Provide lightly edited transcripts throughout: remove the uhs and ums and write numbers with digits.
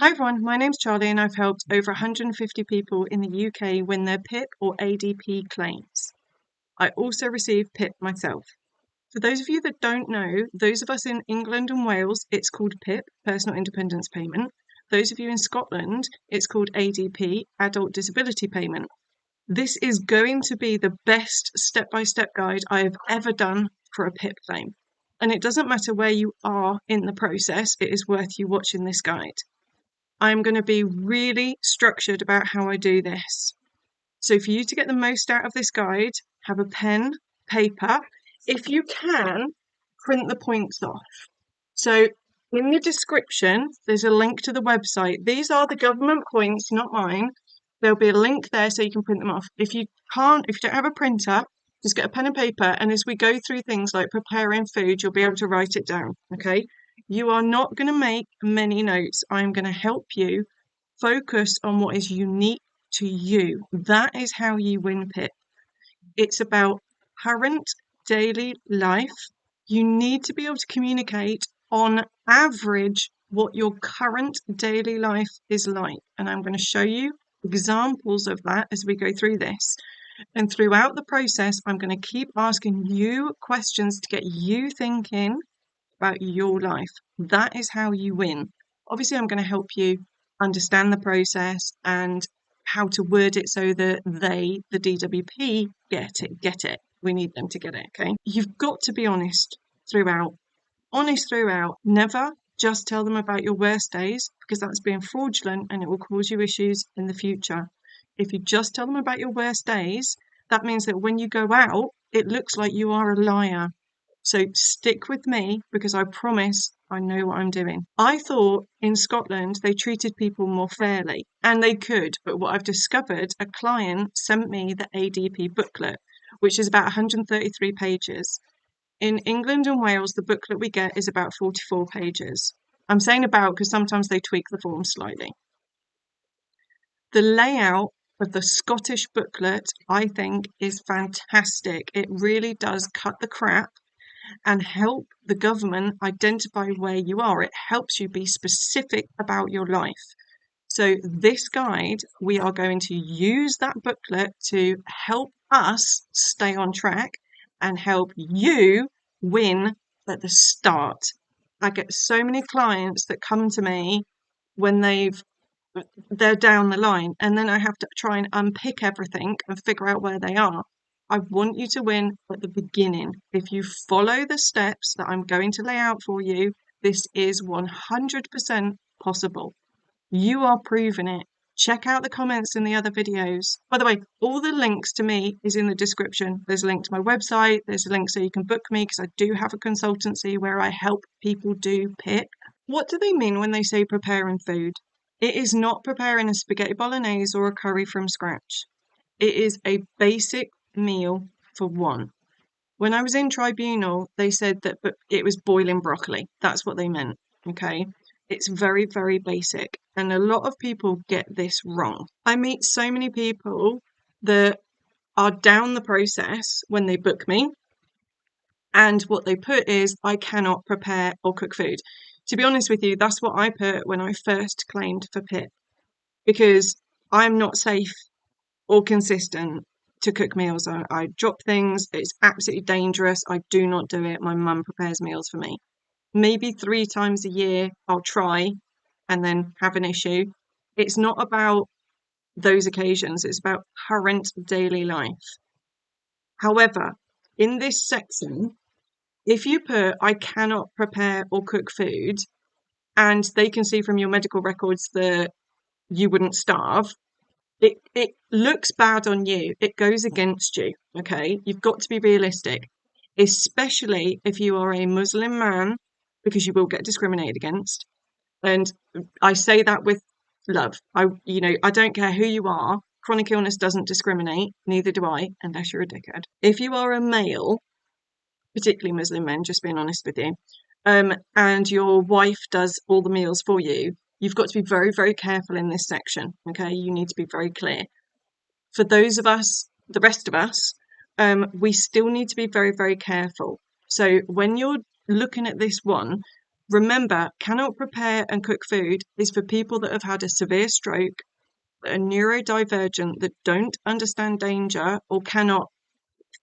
Hi everyone, my name's Charlie and I've helped over 150 people in the UK win their PIP or ADP claims. I also receive PIP myself. For those of you that don't know, those of us in England and Wales, it's called PIP, Personal Independence Payment. Those of you in Scotland, it's called ADP, Adult Disability Payment. This is going to be the best step-by-step guide I have ever done for a PIP claim. And it doesn't matter where you are in the process, it is worth you watching this guide. I'm going to be really structured about how I do this. So for you to get the most out of this guide, have a pen, paper. If you can, print the points off. So in the description, there's a link to the website. These are the government points, not mine. There'll be a link there so you can print them off. If you don't have a printer, just get a pen and paper. And as we go through things like preparing food, you'll be able to write it down, okay? You are not going to make many notes. I'm going to help you focus on what is unique to you. That is how you win PIP. It's about current daily life. You need to be able to communicate on average what your current daily life is like. And I'm going to show you examples of that as we go through this. And throughout the process, I'm going to keep asking you questions to get you thinking about your life. That is how you win. Obviously, I'm going to help you understand the process and how to word it so that they, the DWP, get it. We need them to get it, okay? You've got to be honest throughout. Never just tell them about your worst days, because that's being fraudulent and it will cause you issues in the future. If you just tell them about your worst days, that means that when you go out, it looks like you are a liar. So stick with me, because I promise I know what I'm doing. I thought in Scotland they treated people more fairly, and they could, but what I've discovered, a client sent me the ADP booklet, which is about 133 pages. In England and Wales, the booklet we get is about 44 pages. I'm saying about because sometimes they tweak the form slightly. The layout of the Scottish booklet, I think, is fantastic. It really does cut the crap and help the government identify where you are. It helps you be specific about your life. So this guide, we are going to use that booklet to help us stay on track and help you win at the start. I get so many clients that come to me when they're down the line, and then I have to try and unpick everything and figure out where they are. I want you to win at the beginning. If you follow the steps that I'm going to lay out for you, this is 100% possible. You are proving it. Check out the comments in the other videos. By the way, all the links to me is in the description. There's a link to my website. There's a link so you can book me, because I do have a consultancy where I help people do PIP. What do they mean when they say preparing food? It is not preparing a spaghetti bolognese or a curry from scratch. It is a basic meal for one. When I was in tribunal, they said that it was boiling broccoli. That's what they meant, okay? It's very, very basic. And a lot of people get this wrong. I meet so many people that are down the process when they book me. And what they put is, I cannot prepare or cook food. To be honest with you, that's what I put when I first claimed for PIP. Because I'm not safe or consistent to cook meals. I drop things. It's absolutely dangerous. I do not do it. My mum prepares meals for me. Maybe 3 times a year I'll try and then have an issue. It's not about those occasions. It's about current daily life. However, in this section, if you put I cannot prepare or cook food, and they can see from your medical records that you wouldn't starve, it looks bad on you. It goes against you, okay? You've got to be realistic, especially if you are a Muslim man, because you will get discriminated against. And I say that with love. I don't care who you are. Chronic illness doesn't discriminate, neither do I, unless you're a dickhead. If you are a male, particularly Muslim men, just being honest with you, and your wife does all the meals for you, you've got to be very, very careful in this section, okay? You need to be very clear. For those of us, the rest of us, we still need to be very, very careful. So when you're looking at this one, remember, cannot prepare and cook food is for people that have had a severe stroke, that are neurodivergent, that don't understand danger or cannot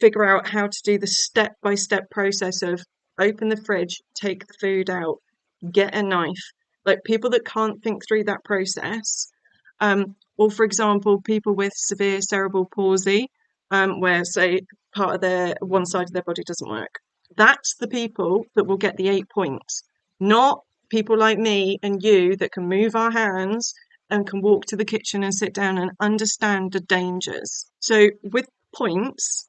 figure out how to do the step-by-step process of open the fridge, take the food out, get a knife. Like people that can't think through that process. Or for example, people with severe cerebral palsy, where say part of their one side of their body doesn't work. That's the people that will get the 8 points, not people like me and you that can move our hands and can walk to the kitchen and sit down and understand the dangers. So with points,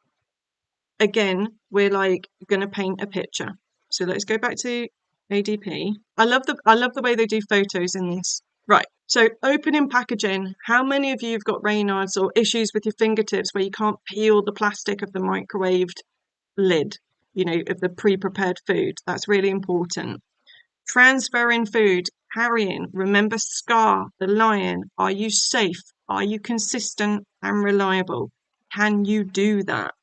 again, we're like going to paint a picture. So let's go back to ADP. I love the way they do photos in this. Right. So opening packaging. How many of you have got Raynaud's or issues with your fingertips where you can't peel the plastic of the microwaved lid, of the pre-prepared food? That's really important. Transferring food, carrying. Remember SCAR, the lion. Are you safe? Are you consistent and reliable? Can you do that?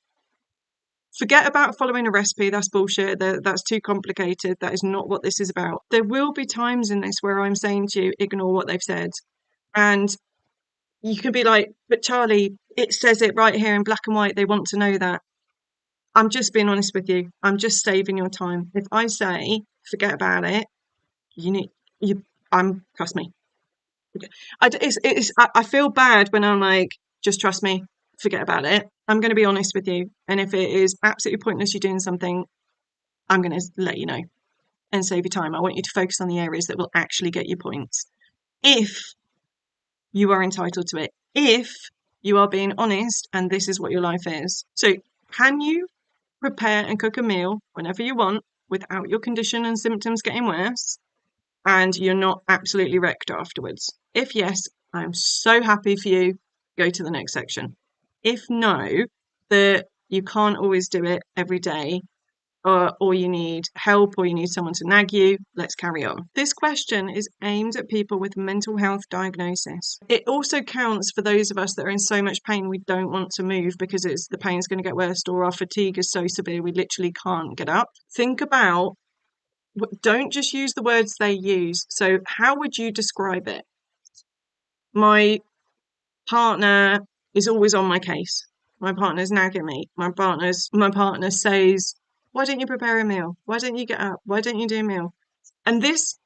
Forget about following a recipe. That's bullshit. That's too complicated. That is not what this is about. There will be times in this where I'm saying to you, ignore what they've said. And you can be like, but Charlie, it says it right here in black and white. They want to know that. I'm just being honest with you. I'm just saving your time. If I say, forget about it, trust me. I feel bad when I'm like, just trust me, forget about it. I'm going to be honest with you. And if it is absolutely pointless you doing something, I'm going to let you know and save you time. I want you to focus on the areas that will actually get you points. If you are entitled to it, if you are being honest and this is what your life is. So can you prepare and cook a meal whenever you want without your condition and symptoms getting worse and you're not absolutely wrecked afterwards? If yes, I'm so happy for you. Go to the next section. If no, that you can't always do it every day, or you need help, or you need someone to nag you, let's carry on. This question is aimed at people with mental health diagnosis. It also counts for those of us that are in so much pain we don't want to move because the pain's going to get worse, or our fatigue is so severe we literally can't get up. Think about, don't just use the words they use. So how would you describe it? My partner is always on my case. My partner's nagging me. My partner says, why don't you prepare a meal? Why don't you get up? Why don't you do a meal? And this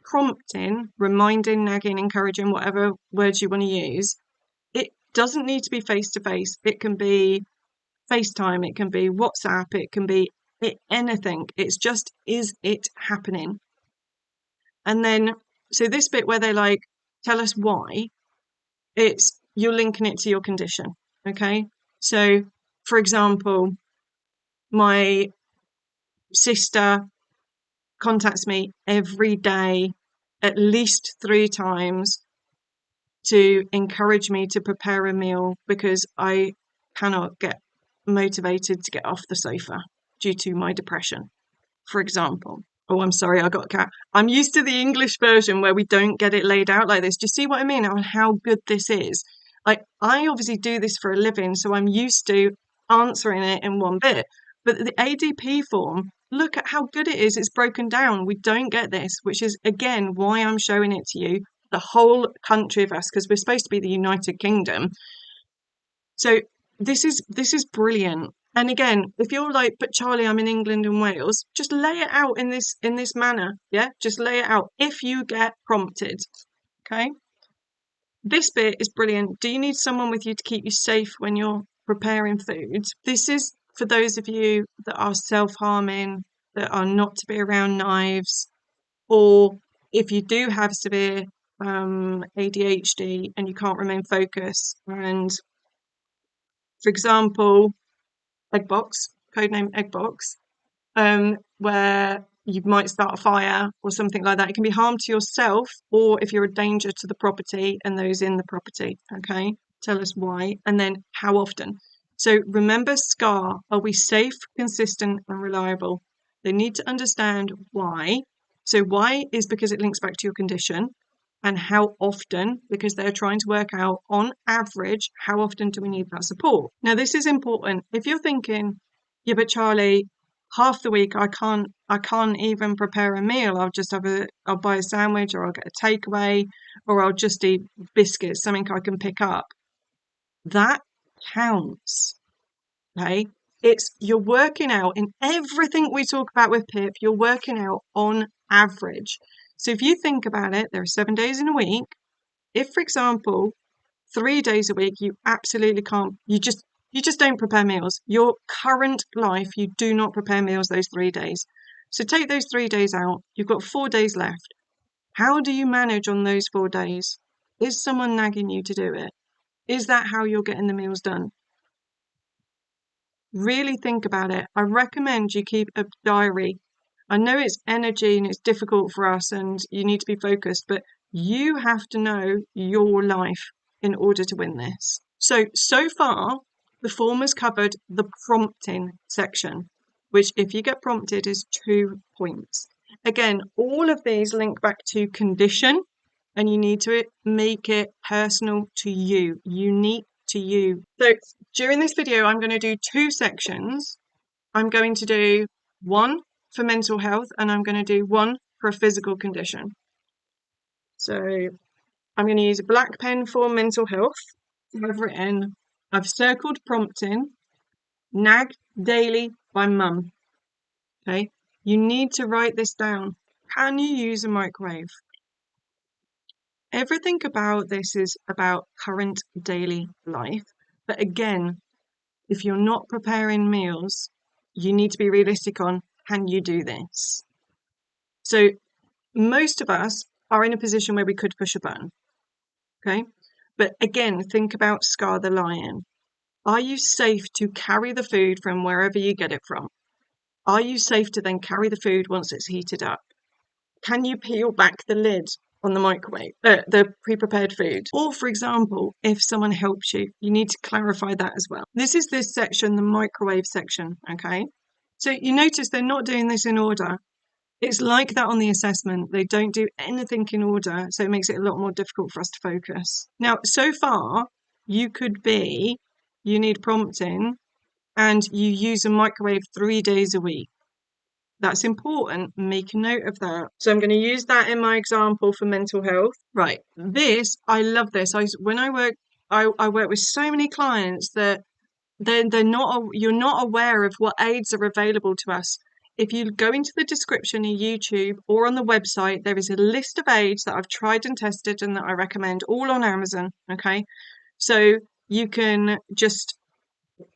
prompting, reminding, nagging, encouraging, whatever words you want to use, it doesn't need to be face-to-face. It can be FaceTime. It can be WhatsApp. It can be anything. It's just, is it happening? And then, so this bit where they like, tell us why, you're linking it to your condition. Okay. So for example, my sister contacts me every day, at least 3 times, to encourage me to prepare a meal because I cannot get motivated to get off the sofa due to my depression, for example. Oh, I'm sorry, I got a cat. I'm used to the English version where we don't get it laid out like this. Do you see what I mean? And how good this is? Like, I obviously do this for a living, so I'm used to answering it in one bit. But the ADP form, look at how good it is. It's broken down. We don't get this, which is, again, why I'm showing it to you, the whole country of us, because we're supposed to be the United Kingdom. So this is brilliant. And again, if you're like, but Charlie, I'm in England and Wales, just lay it out in this manner. Yeah, just lay it out if you get prompted. Okay. This bit is brilliant. Do you need someone with you to keep you safe when you're preparing food? This is for those of you that are self-harming, that are not to be around knives, or if you do have severe ADHD and you can't remain focused. And for example, Eggbox, codename Eggbox, where you might start a fire or something like that. It can be harm to yourself, or if you're a danger to the property and those in the property. Okay, tell us why, and then how often. So remember SCAR. Are we safe, consistent, and reliable? They need to understand why. So why is because it links back to your condition, and how often, because they're trying to work out on average, how often do we need that support? Now, this is important. If you're thinking, yeah, but Charlie, half the week I can't even prepare a meal. I'll buy a sandwich, or I'll get a takeaway, or I'll just eat biscuits, something I can pick up. That counts. Okay? You're working out in everything we talk about with PIP, you're working out on average. So if you think about it, there are 7 days in a week. If, for example, 3 days a week, you absolutely can't, you just don't prepare meals. Your current life, you do not prepare meals those 3 days. So take those 3 days out, you've got 4 days left. How do you manage on those 4 days? Is someone nagging you to do it? Is that how you're getting the meals done? Really think about it. I recommend you keep a diary. I know it's energy and it's difficult for us and you need to be focused, but you have to know your life in order to win this. So far, the form has covered the prompting section, which if you get prompted is 2 points. Again, all of these link back to condition, and you need to make it personal to you, unique to you. So during this video, I'm going to do 2 sections. I'm going to do one for mental health, and I'm going to do one for a physical condition. So I'm going to use a black pen for mental health. I've circled prompting, nagged daily by mum. Okay, you need to write this down. Can you use a microwave? Everything about this is about current daily life. But again, if you're not preparing meals, you need to be realistic on, can you do this? So most of us are in a position where we could push a button. Okay. But again, think about Scar the lion. Are you safe to carry the food from wherever you get it from? Are you safe to then carry the food once it's heated up? Can you peel back the lid on the microwave, the pre-prepared food? Or, for example, if someone helps you, you need to clarify that as well. This is this section, the microwave section, okay? So you notice they're not doing this in order. It's like that on the assessment. They don't do anything in order, so it makes it a lot more difficult for us to focus. Now, so far, you need prompting, and you use a microwave 3 days a week. That's important. Make a note of that. So I'm going to use that in my example for mental health. Right. I love this. When I work with so many clients that you're not aware of what aids are available to us. If you go into the description of YouTube or on the website, there is a list of aids that I've tried and tested and that I recommend, all on Amazon. Okay. So you can just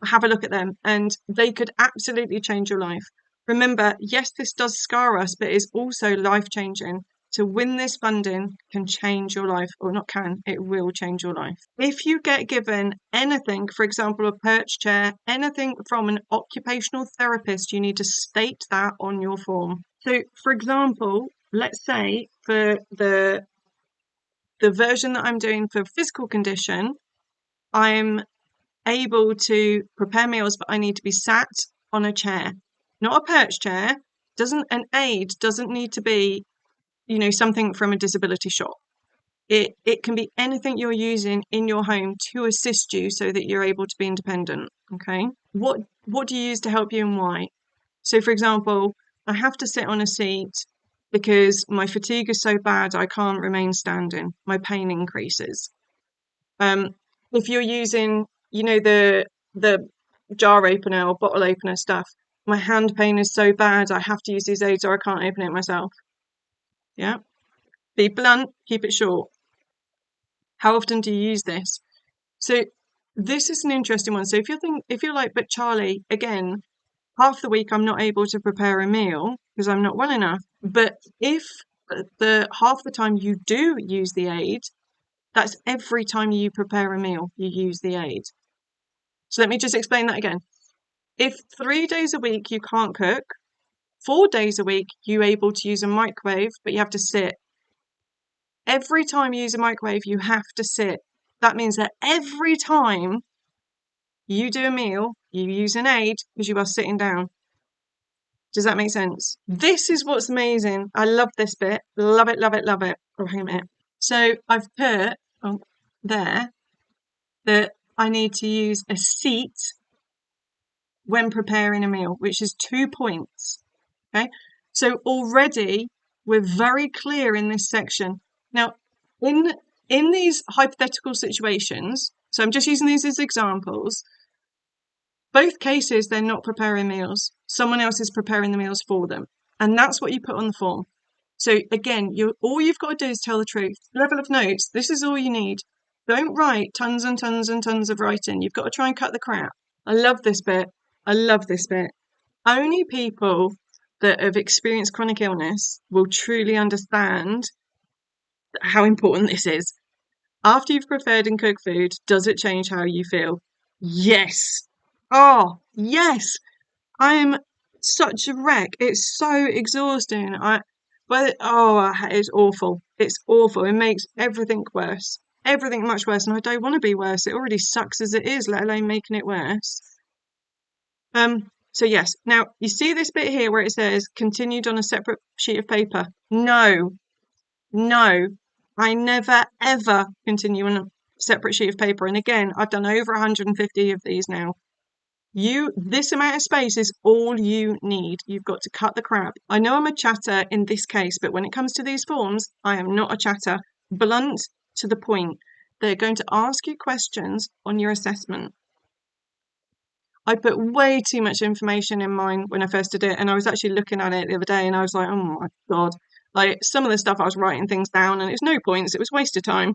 have a look at them and they could absolutely change your life. Remember, yes, this does scar us, but it's also life-changing. To win this funding can change your life, or not can, it will change your life. If you get given anything, for example, a perch chair, anything from an occupational therapist, you need to state that on your form. So, for example, let's say for the version that I'm doing for physical condition, I'm able to prepare meals, but I need to be sat on a chair. Not a perch chair. An aid doesn't need to be, something from a disability shop. It can be anything you're using in your home to assist you so that you're able to be independent. Okay. What do you use to help you and why? So, for example, I have to sit on a seat because my fatigue is so bad I can't remain standing. My pain increases. If you're using, the jar opener or bottle opener stuff, my hand pain is so bad I have to use these aids or I can't open it myself. Yeah. Be blunt, keep it short. How often do you use this? So this is an interesting one. So if you're like, but Charlie, again, half the week I'm not able to prepare a meal because I'm not well enough. But if the half the time you do use the aid, that's every time you prepare a meal, you use the aid. So let me just explain that again. If 3 days a week you can't cook, 4 days a week you're able to use a microwave, but you have to sit. Every time you use a microwave, you have to sit. That means that every time you do a meal, you use an aid because you are sitting down. Does that make sense? This is what's amazing. I love this bit. Love it, love it, love it. Oh, hang on a minute. So I've put there that I need to use a seat when preparing a meal, which is 2 points. Okay, so already we're very clear in this section. Now, in these hypothetical situations, so I'm just using these as examples, both cases they're not preparing meals. Someone else is preparing the meals for them. And that's what you put on the form. So again, all you've got to do is tell the truth. Level of notes, this is all you need. Don't write tons and tons and tons of writing. You've got to try and cut the crap. I love this bit. I love this bit. Only people that have experienced chronic illness will truly understand how important this is. After you've prepared and cooked food, does it change how you feel? Yes. Oh, yes. I am such a wreck. It's so exhausting. It's awful. It's awful. It makes everything worse. Everything much worse. And I don't want to be worse. It already sucks as it is, let alone making it worse. So yes. Now you see this bit here where it says continued on a separate sheet of paper. No. I never ever continue on a separate sheet of paper. And again, I've done over 150 of these now. This amount of space is all you need. You've got to cut the crap. I know I'm a chatter in this case, but when it comes to these forms, I am not a chatter. Blunt to the point. They're going to ask you questions on your assessment. I put way too much information in mine when I first did it, and I was actually looking at it the other day, and I was like, oh my God. Like, some of the stuff I was writing things down, and it's no points. It was a waste of time.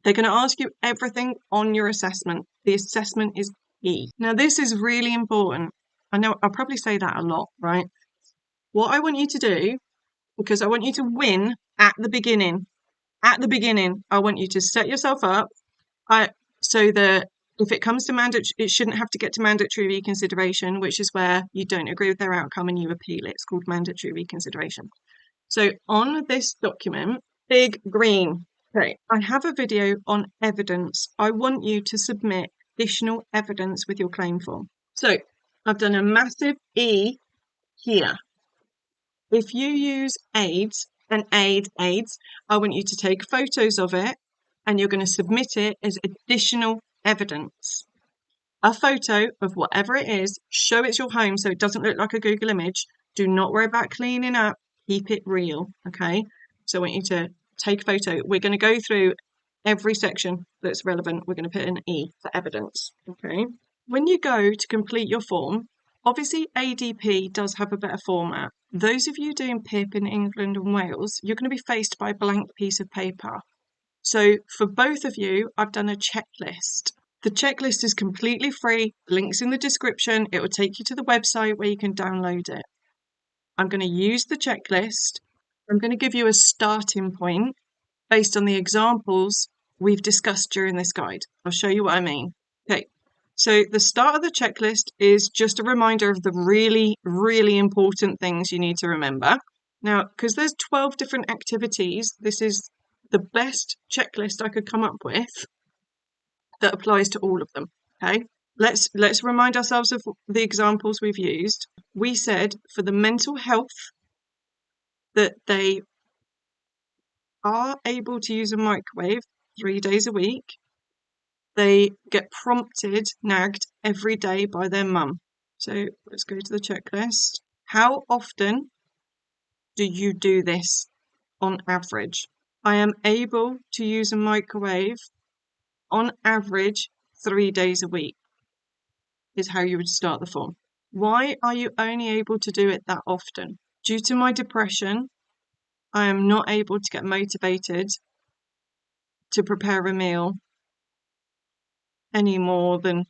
They're going to ask you everything on your assessment. The assessment is key. Now, this is really important. I know I'll probably say that a lot, right? What I want you to do, because I want you to win at the beginning. At the beginning, I want you to set yourself up so that if it comes to mandatory, it shouldn't have to get to mandatory reconsideration, which is where you don't agree with their outcome and you appeal it. It's called mandatory reconsideration. So on this document, big green. Okay, I have a video on evidence. I want you to submit additional evidence with your claim form. So I've done a massive E here. If you use aids, I want you to take photos of it and you're going to submit it as additional evidence. A photo of whatever it is, show it's your home so it doesn't look like a Google image. Do not worry about cleaning up, keep it real, okay? So I want you to take a photo. We're going to go through every section that's relevant. We're going to put an E for evidence, okay? When you go to complete your form, obviously ADP does have a better format. Those of you doing PIP in England and Wales, you're going to be faced by a blank piece of paper. So for both of you, I've done a checklist. The checklist is completely free. Links in the description. It will take you to the website where you can download it. I'm going to use the checklist. I'm going to give you a starting point based on the examples we've discussed during this guide. I'll show you what I mean. Okay, so the start of the checklist is just a reminder of the really, really important things you need to remember. Now, because there's 12 different activities, this is the best checklist I could come up with that applies to all of them. Okay, let's remind ourselves of the examples we've used. We said for the mental health that they are able to use a microwave 3 days a week. They get prompted, nagged every day by their mum. So let's go to the checklist. How often do you do this on average? I am able to use a microwave on average 3 days a week is how you would start the form. Why are you only able to do it that often? Due to my depression, I am not able to get motivated to prepare a meal any more than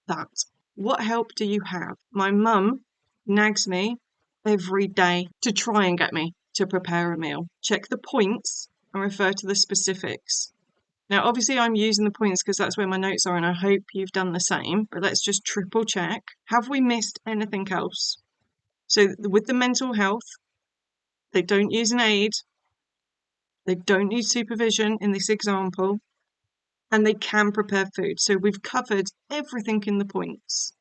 that. What help do you have? My mum nags me every day to try and get me to prepare a meal. Check the points and refer to the specifics. Now, obviously, I'm using the points because that's where my notes are, and I hope you've done the same, but let's just triple check. Have we missed anything else? So with the mental health, they don't use an aid, they don't need supervision in this example, and they can prepare food. So we've covered everything in the points.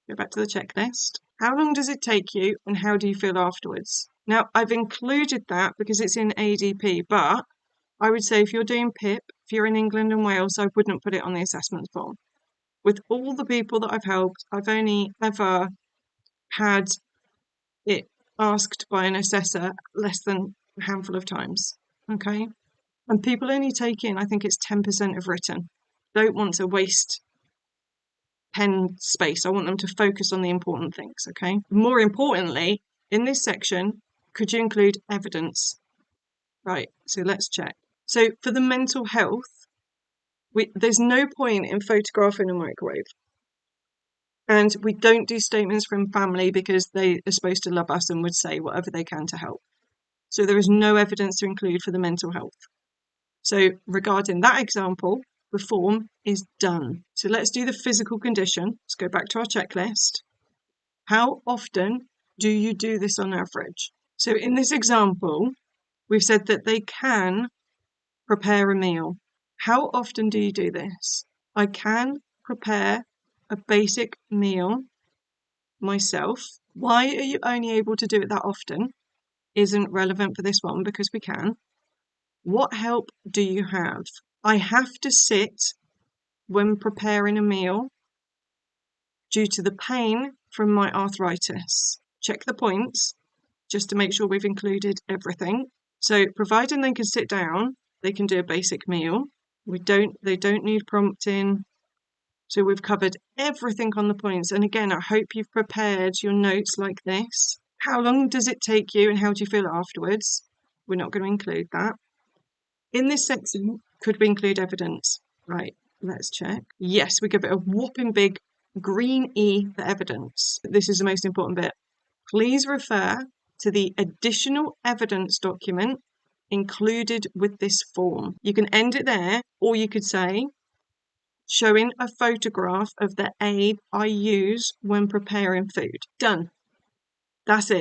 Go back to the checklist. How long does it take you, and how do you feel afterwards? Now, I've included that because it's in ADP, but I would say if you're doing PIP, if you're in England and Wales, I wouldn't put it on the assessment form. With all the people that I've helped, I've only ever had it asked by an assessor less than a handful of times. Okay. And people only take in, I think it's 10% of written. Don't want to waste pen space. I want them to focus on the important things. Okay. More importantly, in this section, could you include evidence? Right. So let's check. So for the mental health, there's no point in photographing a microwave. And we don't do statements from family because they are supposed to love us and would say whatever they can to help. So there is no evidence to include for the mental health. So regarding that example, the form is done. So let's do the physical condition. Let's go back to our checklist. How often do you do this on average? So in this example, we've said that they can prepare a meal. How often do you do this? I can prepare a basic meal myself. Why are you only able to do it that often? Isn't relevant for this one because we can. What help do you have? I have to sit when preparing a meal due to the pain from my arthritis. Check the points just to make sure we've included everything. So providing they can sit down, they can do a basic meal. They don't need prompting. So we've covered everything on the points. And again, I hope you've prepared your notes like this. How long does it take you and how do you feel afterwards? We're not going to include that. In this section, could we include evidence? Right, let's check. Yes, we give it a whopping big green E for evidence. This is the most important bit. Please refer to the additional evidence document included with this form. You can end it there, or you could say, showing a photograph of the aid I use when preparing food. Done. That's it.